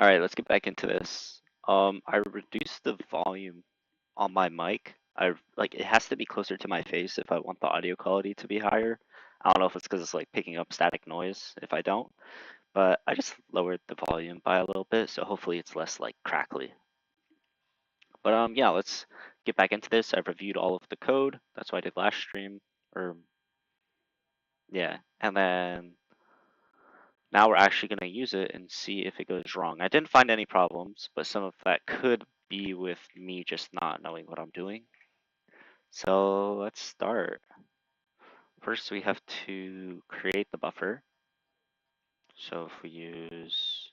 All right, let's get back into this. I reduced the volume on my mic. I like it has to be closer to my face if I want the audio quality to be higher. I don't know if it's because it's like picking up static noise if I don't, but I just lowered the volume by a little bit, so hopefully it's less like crackly. But yeah, let's get back into this. I've reviewed all of the code. That's what I did last stream. Or yeah, and then now we're actually going to use it and see if it goes wrong. I didn't find any problems, but some of that could be with me just not knowing what I'm doing. So let's start. First, we have to create the buffer. So if we use,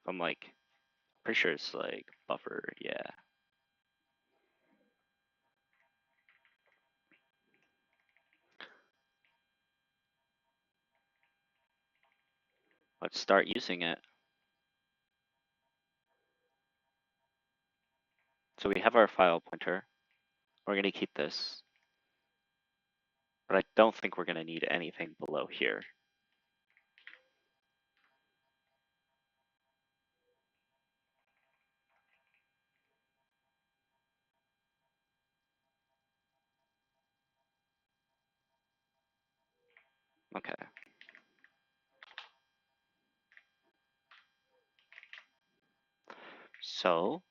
I'm like, pretty sure it's like buffer, yeah. Let's start using it. So we have our file pointer. We're going to keep this. But I don't think we're going to need anything below here. Okay. So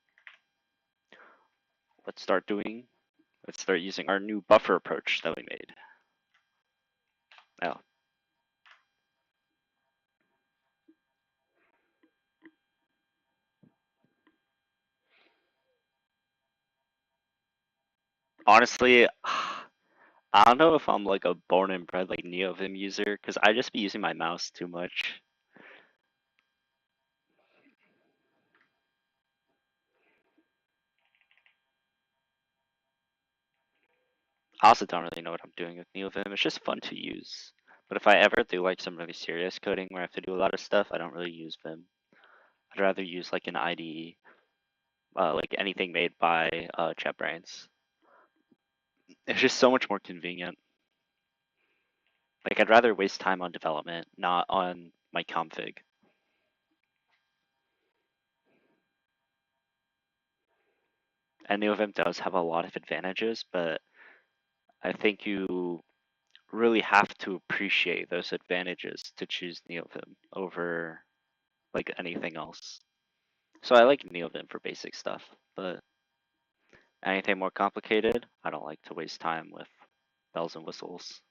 let's start using our new buffer approach that we made. Now, honestly, I don't know if I'm like a born and bred like NeoVim user, because I just be using my mouse too much. I also don't really know what I'm doing with NeoVim. It's just fun to use. But if I ever do like some really serious coding where I have to do a lot of stuff, I don't really use Vim. I'd rather use like an IDE, like anything made by JetBrains. It's just so much more convenient. Like I'd rather waste time on development, not on my config. And NeoVim does have a lot of advantages, but I think you really have to appreciate those advantages to choose NeoVim over like anything else. So I like NeoVim for basic stuff, but anything more complicated, I don't like to waste time with bells and whistles.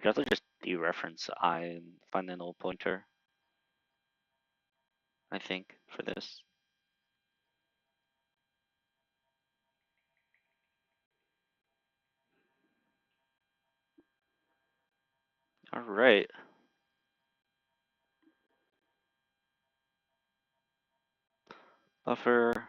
I'd rather just dereference I and find the null pointer, I think, for this. All right. Buffer.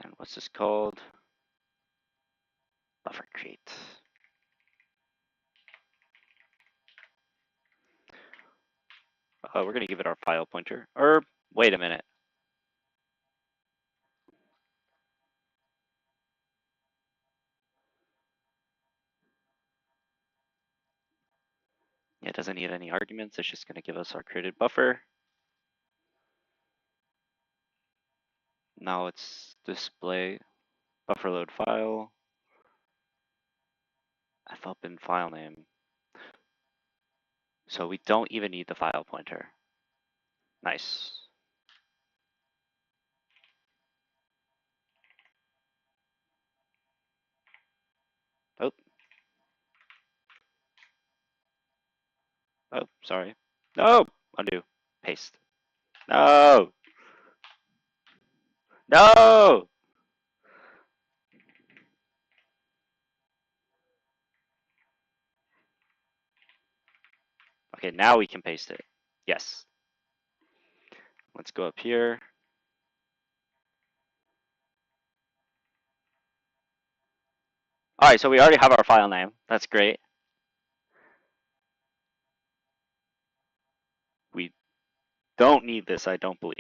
And what's this called? Buffer create. We're going to give it our file pointer. Or, wait a minute. It doesn't need any arguments. It's just going to give us our created buffer. Now let's display buffer load file. fopen file name. So we don't even need the file pointer. Nice. Oh. Oh, sorry. No! Undo. Paste. No! No! Okay, now we can paste it. Yes. Let's go up here. All right, so we already have our file name. That's great. We don't need this, I don't believe.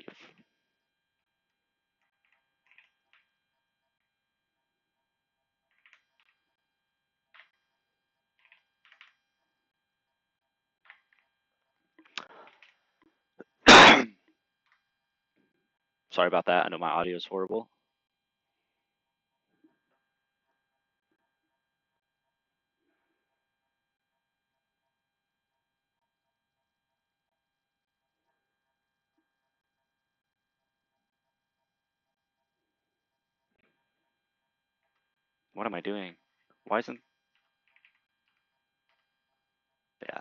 Sorry about that. I know my audio is horrible. What am I doing? Why isn't... Yeah.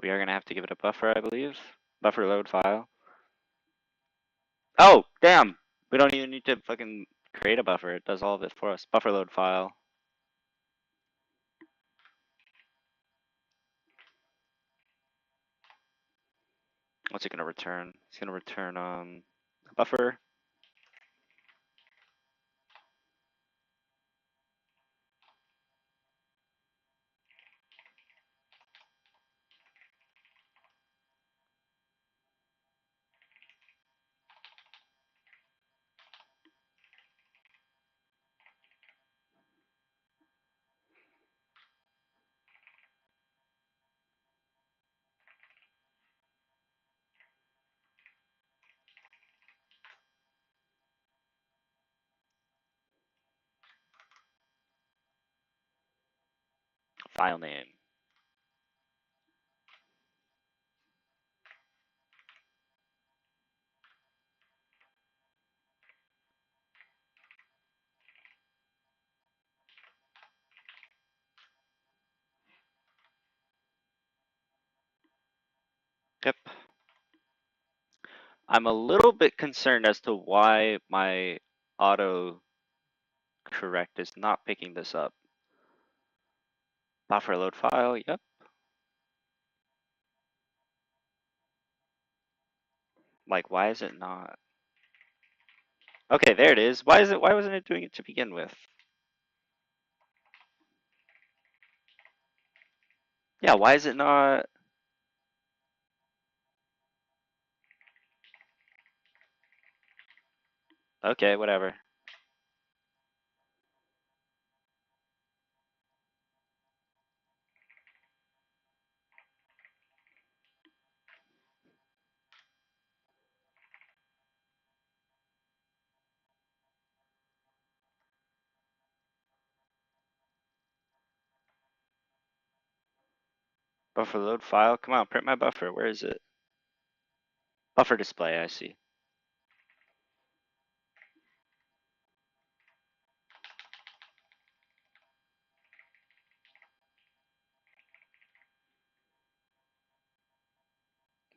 We are going to have to give it a buffer, I believe. Buffer load file. Oh, damn! We don't even need to fucking create a buffer. It does all of it for us. Buffer load file. What's it going to return? It's going to return a buffer. File name. Yep. I'm a little bit concerned as to why my auto correct is not picking this up. Buffer load file, yep. Like, why is it not? Okay, there it is. Why wasn't it doing it to begin with? Yeah, why is it not? Okay, whatever. Buffer load file, come on, print my buffer. Where is it? Buffer display, I see.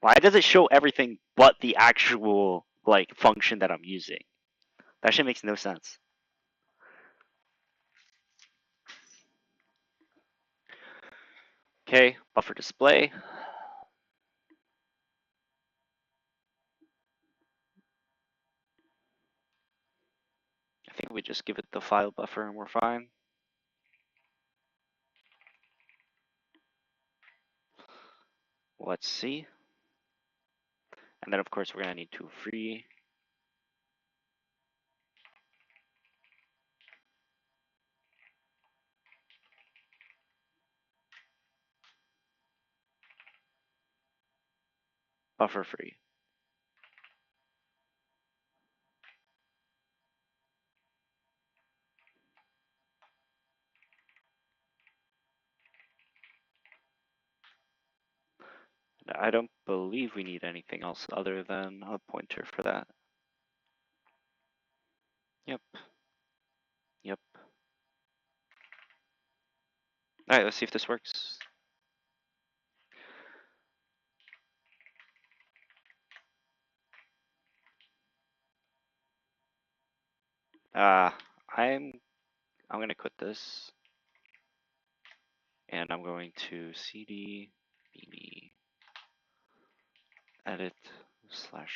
Why does it show everything but the actual, like, function that I'm using? That shit makes no sense. Okay, buffer display. I think we just give it the file buffer and we're fine. Let's see. And then of course we're gonna need to free. Buffer free. I don't believe we need anything else other than a pointer for that. Yep. Yep. All right, let's see if this works. Uh, I'm I'm gonna quit this, and I'm going to cd beanie edit slash.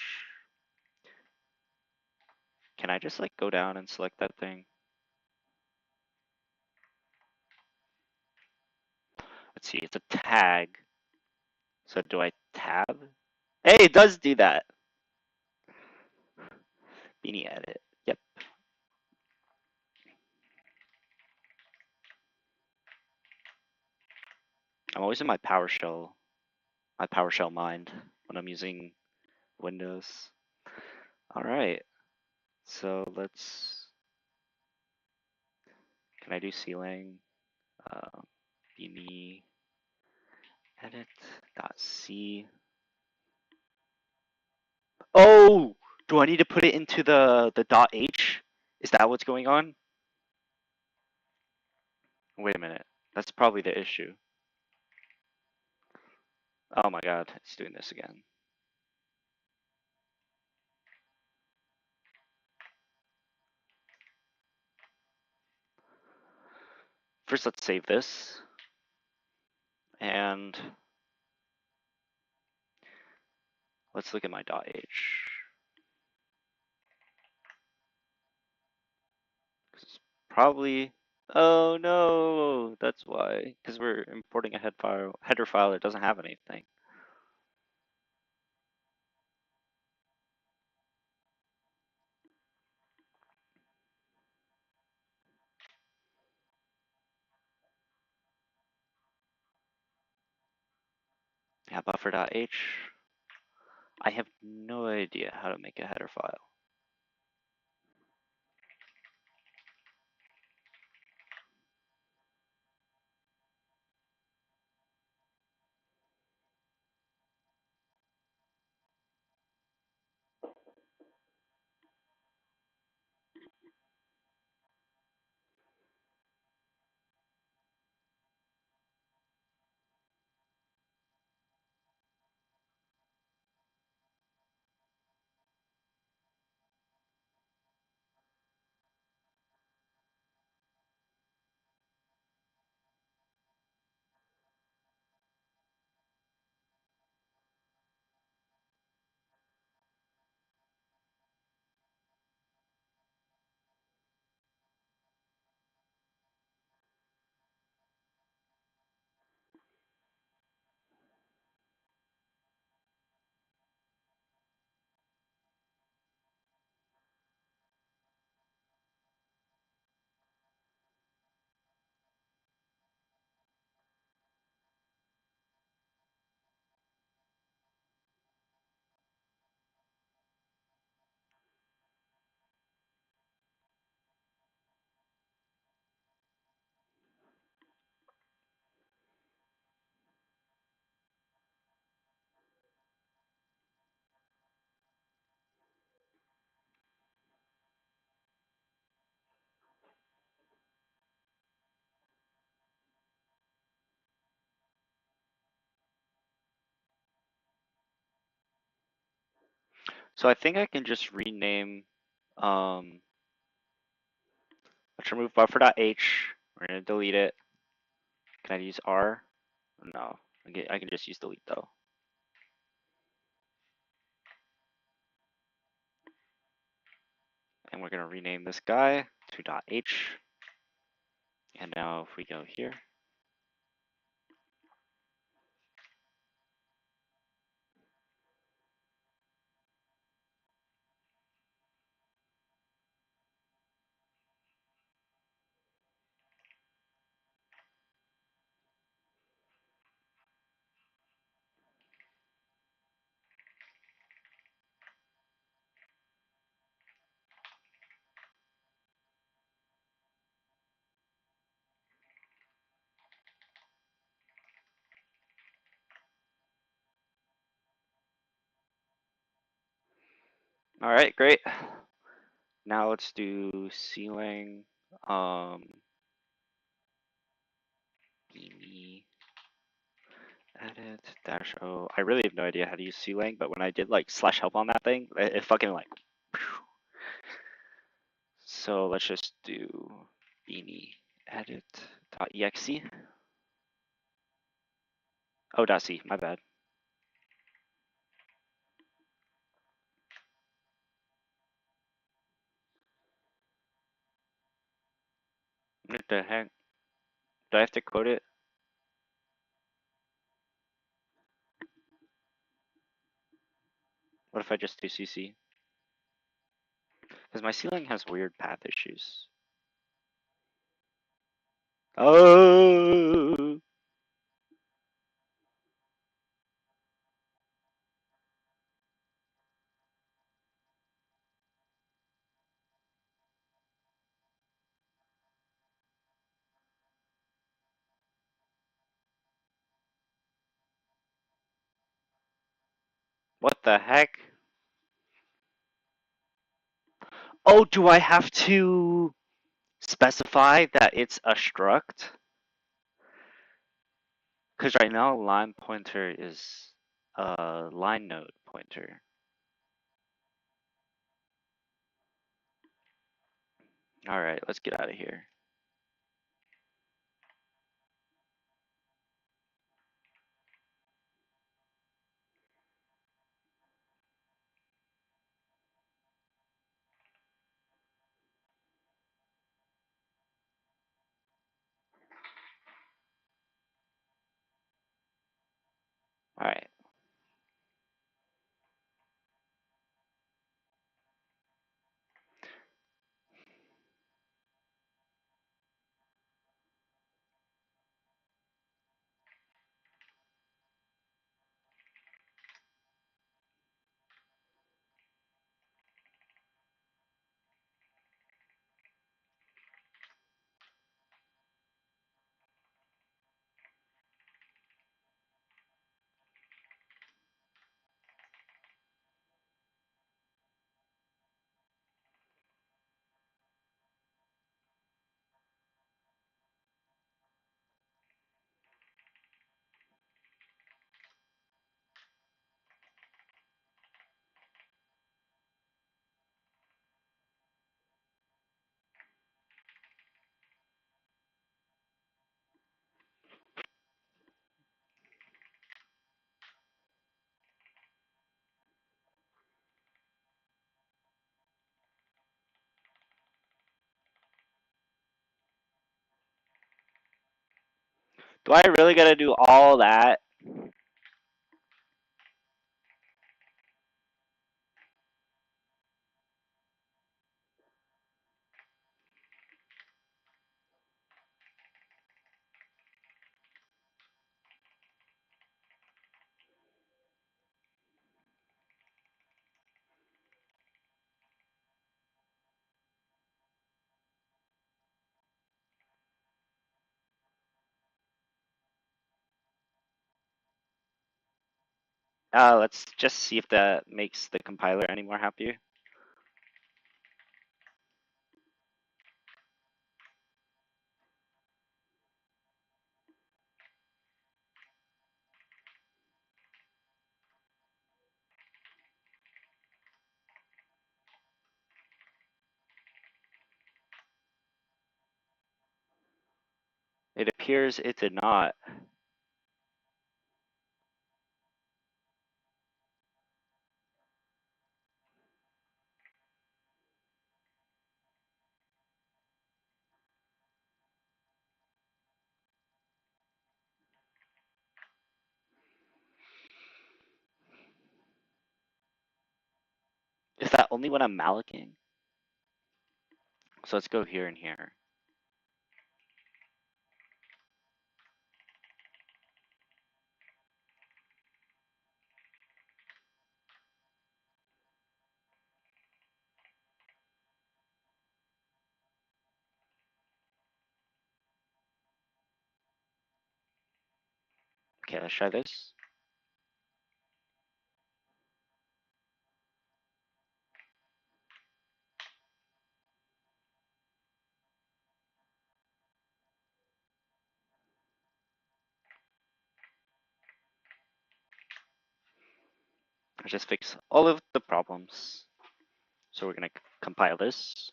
Can I just like go down and select that thing? Let's see, it's a tag. So do I tab? Hey, it does do that. Beanie edit. Yep. I'm always in my PowerShell mind when I'm using Windows. All right. So let's. Can I do clang? Uh, beanie edit dot c. Oh, do I need to put it into the dot h? Is that what's going on? Wait a minute. That's probably the issue. Oh my god, it's doing this again. First, let's save this. And let's look at my .h. It's probably. Oh no, that's why. Because we're importing a header file that doesn't have anything. Yeah, buffer.h. I have no idea how to make a header file. So I think I can just rename. Let's remove buffer.h. We're gonna delete it. Can I use R? No. I can just use delete though. And we're gonna rename this guy to .h. And now if we go here, all right, great. Now let's do ceiling, beanie, edit, dash O. I really have no idea how to use ceiling, but when I did like slash help on that thing, it fucking like. So let's just do beanie edit.exe. Oh, .c, my bad. What the heck? Do I have to code it? What if I just do cc? Because my ceiling has weird path issues. Oh, what the heck? Oh, do I have to specify that it's a struct? Because right now line pointer is a line node pointer. All right, let's get out of here. All right. Do I really gotta do all that? Let's just see if that makes the compiler any more happier. It appears it did not. Is that only when I'm malloking? So let's go here and here. Okay, let's try this. I just fix all of the problems. So we're gonna compile this.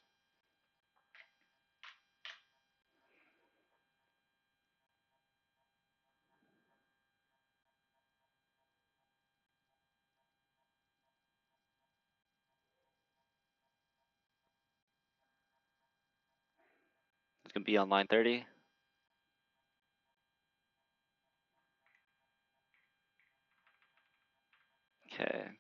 It's gonna be on line 30. Okay.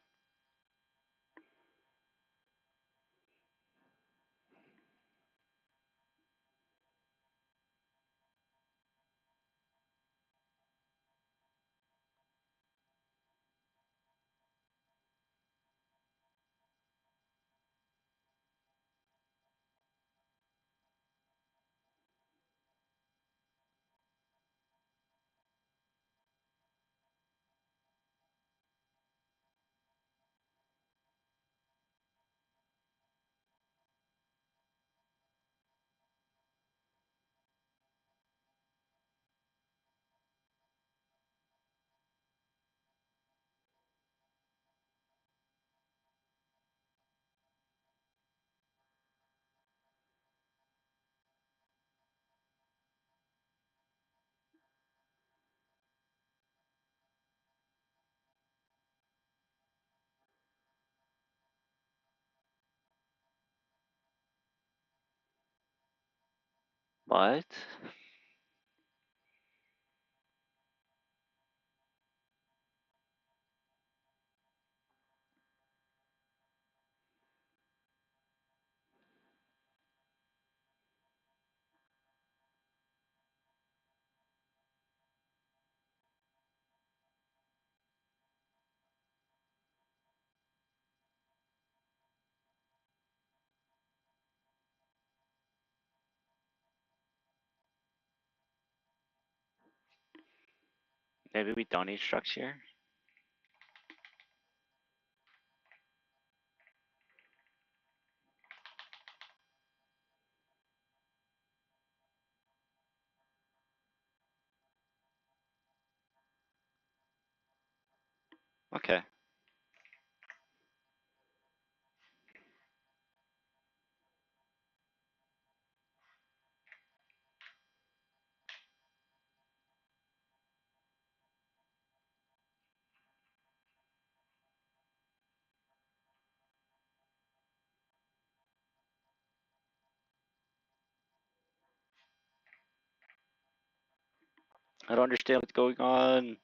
What? Maybe we don't need structure. Okay. I don't understand what's going on.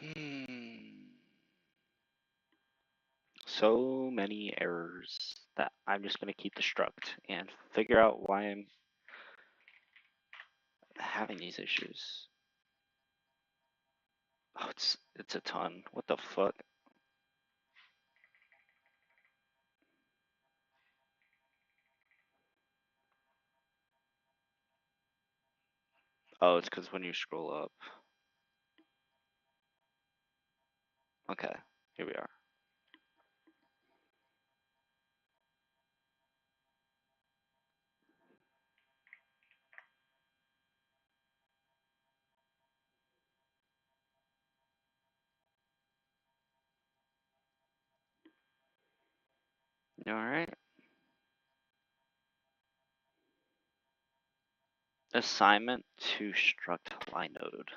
Hmm. So many errors that I'm just gonna keep the struct and figure out why I'm having these issues. Oh, it's a ton. What the fuck? Oh, it's because when you scroll up. Okay, here we are. All right. Assignment to struct line node.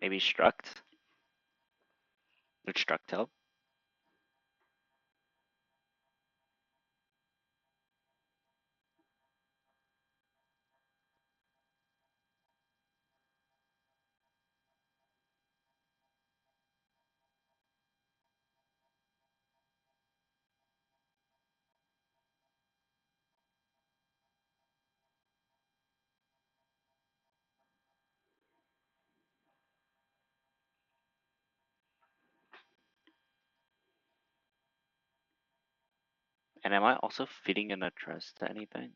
Maybe Struct? Would Struct help? And am I also feeding an address to anything?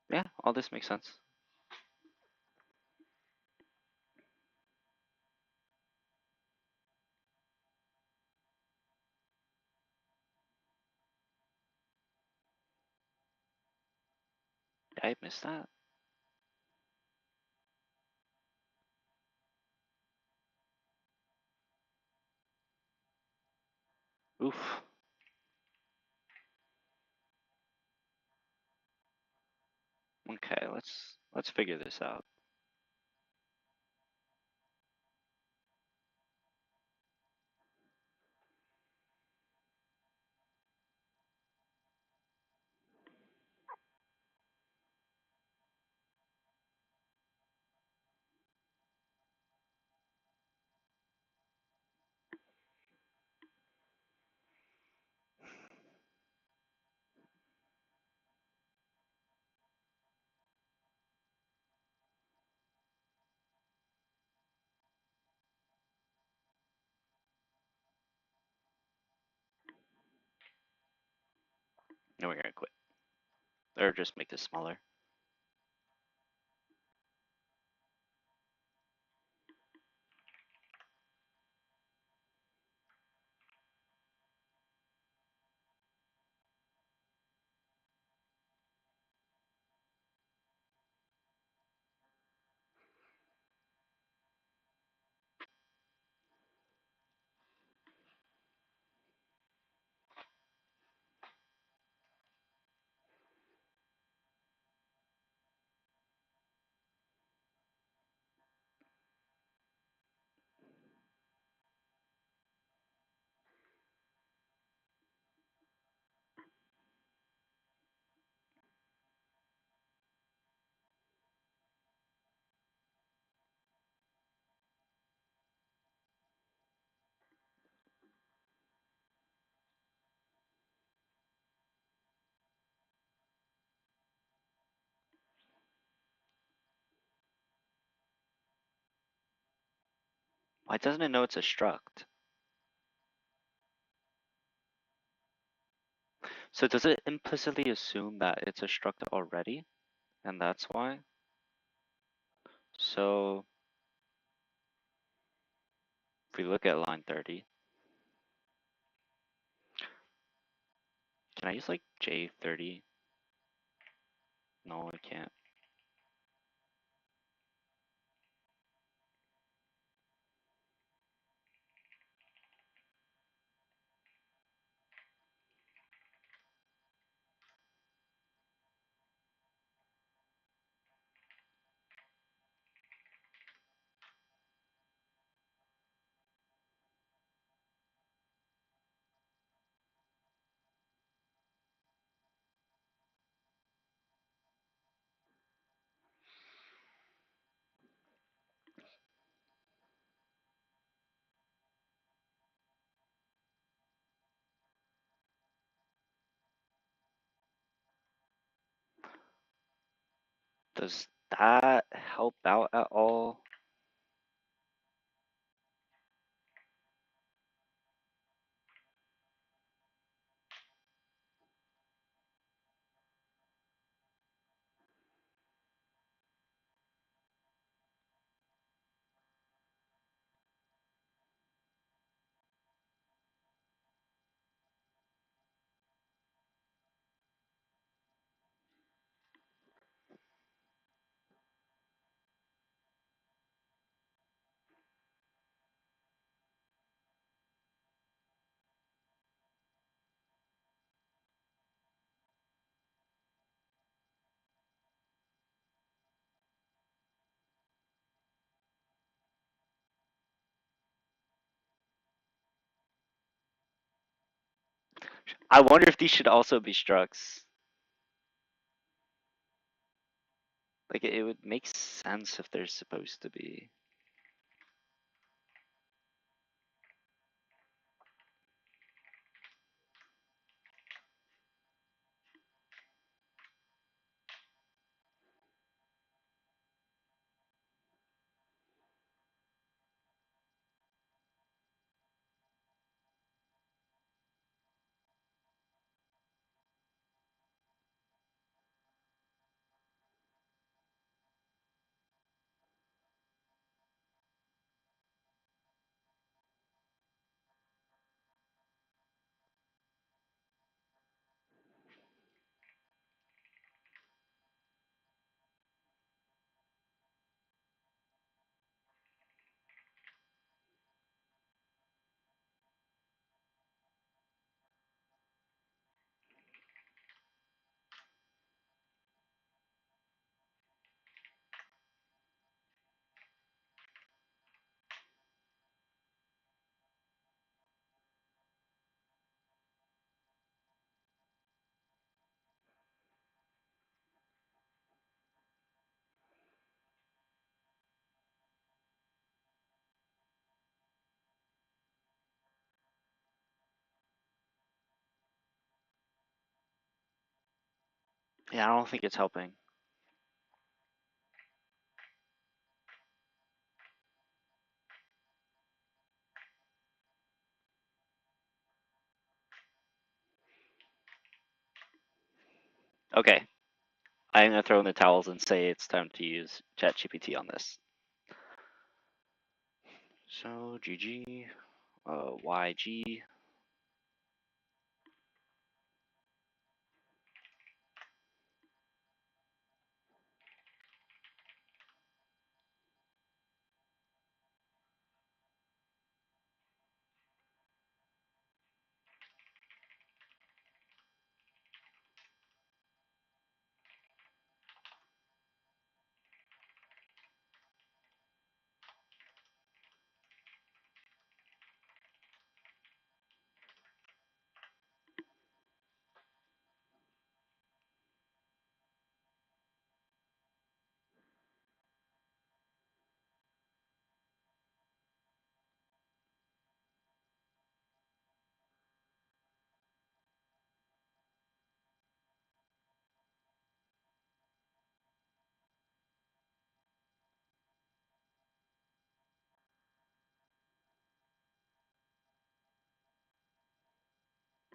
Yeah, all this makes sense. Did I miss that? Oof. Okay, let's figure this out. No, we're gonna quit. Or just make this smaller. Why doesn't it know it's a struct? So does it implicitly assume that it's a struct already? And that's why? So if we look at line 30, can I use like J30? No, I can't. Does that help out at all? I wonder if these should also be structs. Like it would make sense if they're supposed to be. Yeah, I don't think it's helping. Okay, I'm gonna throw in the towels and say it's time to use ChatGPT on this. So GG, YG.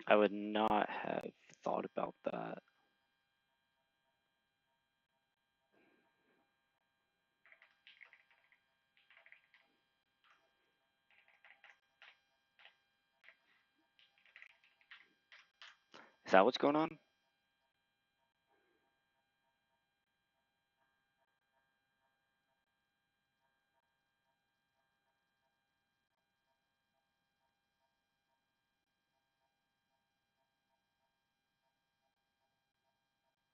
I would not have thought about that. Is that what's going on?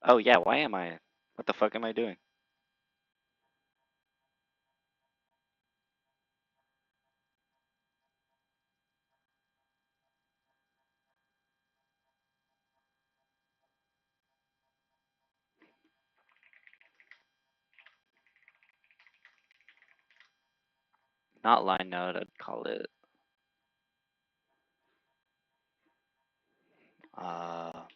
Oh yeah, why am I? What the fuck am I doing? Not line node, I'd call it. Uh, all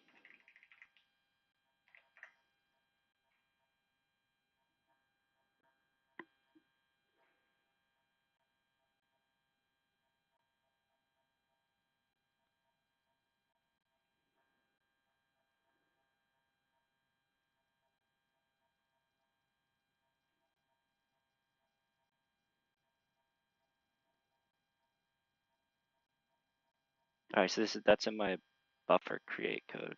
right, so that's in my buffer create code.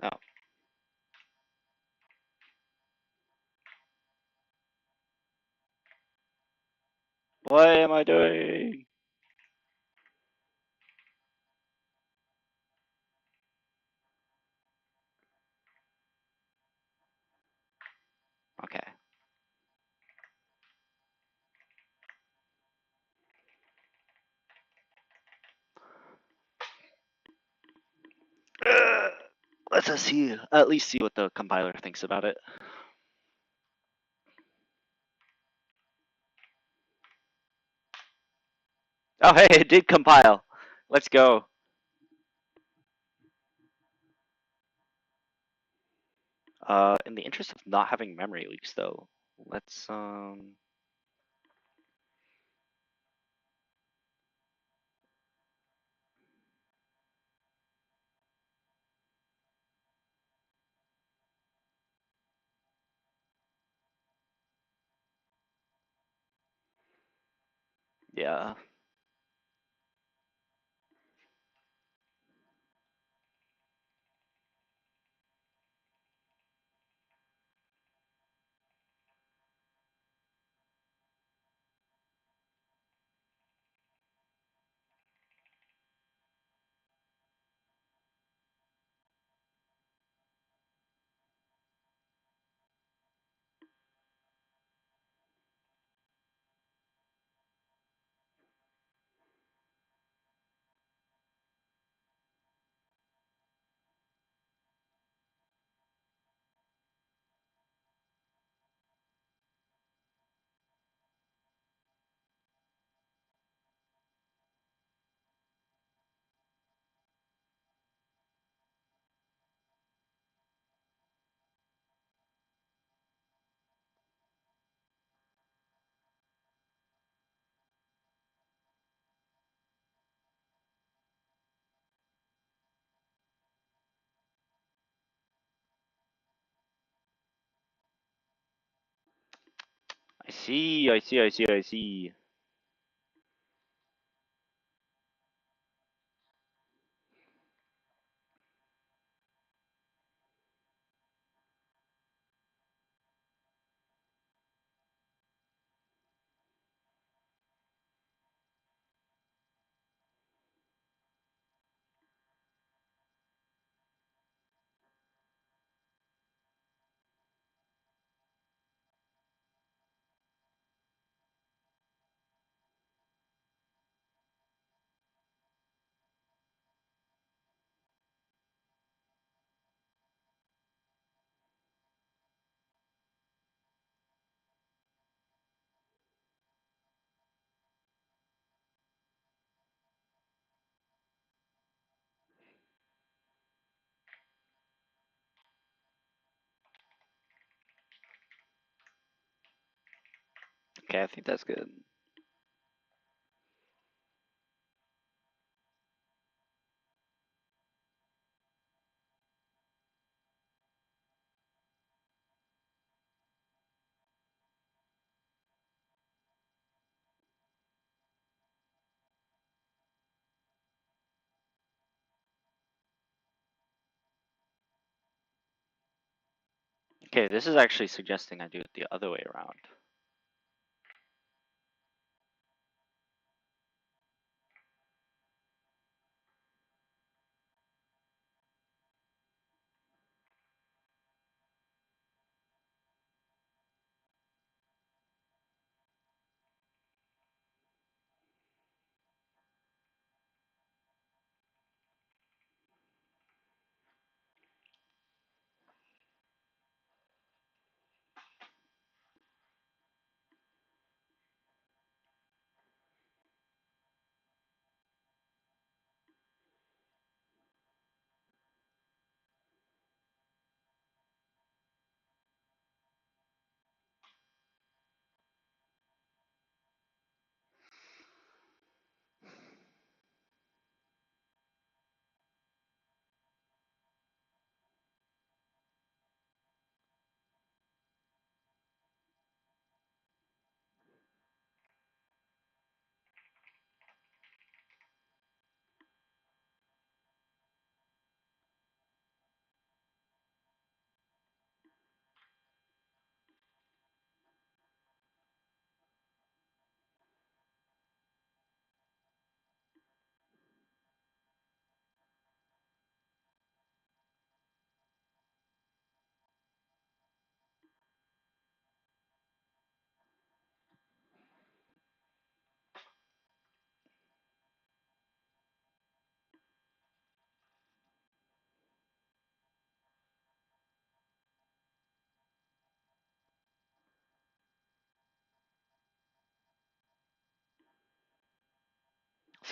Oh, What am I doing? Okay. Let's just see, at least see what the compiler thinks about it. Oh, hey, it did compile. Let's go. In the interest of not having memory leaks, though, let's yeah. I see. Okay, I think that's good. Okay, this is actually suggesting I do it the other way around.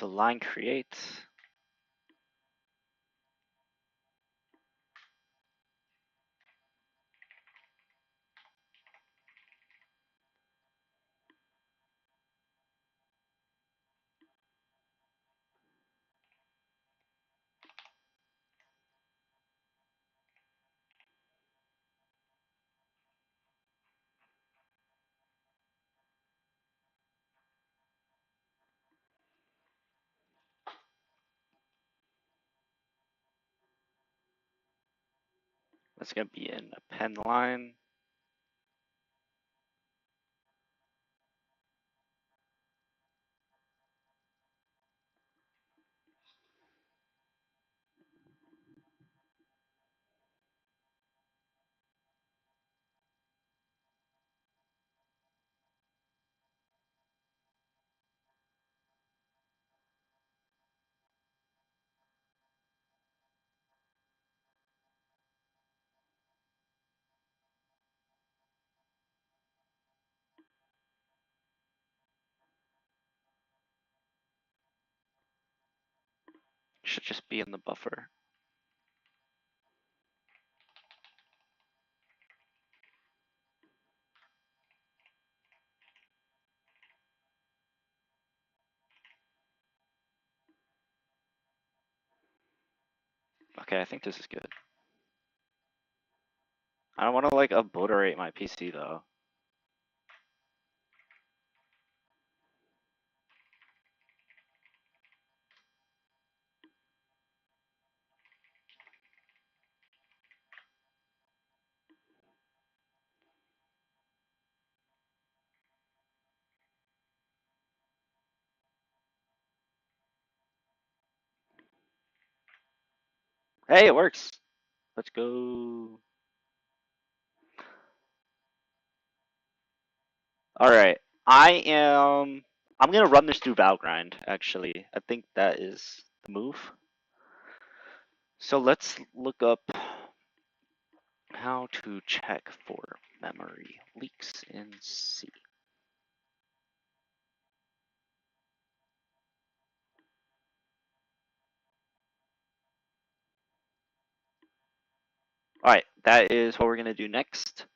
So line create. That's gonna be an append line. Should just be in the buffer. Okay, I think this is good. I don't want to like obliterate my PC though. Hey, it works. Let's go. All right. I'm gonna run this through Valgrind, actually. I think that is the move. So let's look up how to check for memory leaks in C. All right, that is what we're gonna do next.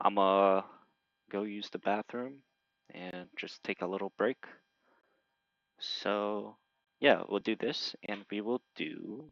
I'm gonna go use the bathroom and just take a little break. So yeah, we'll do this and we will do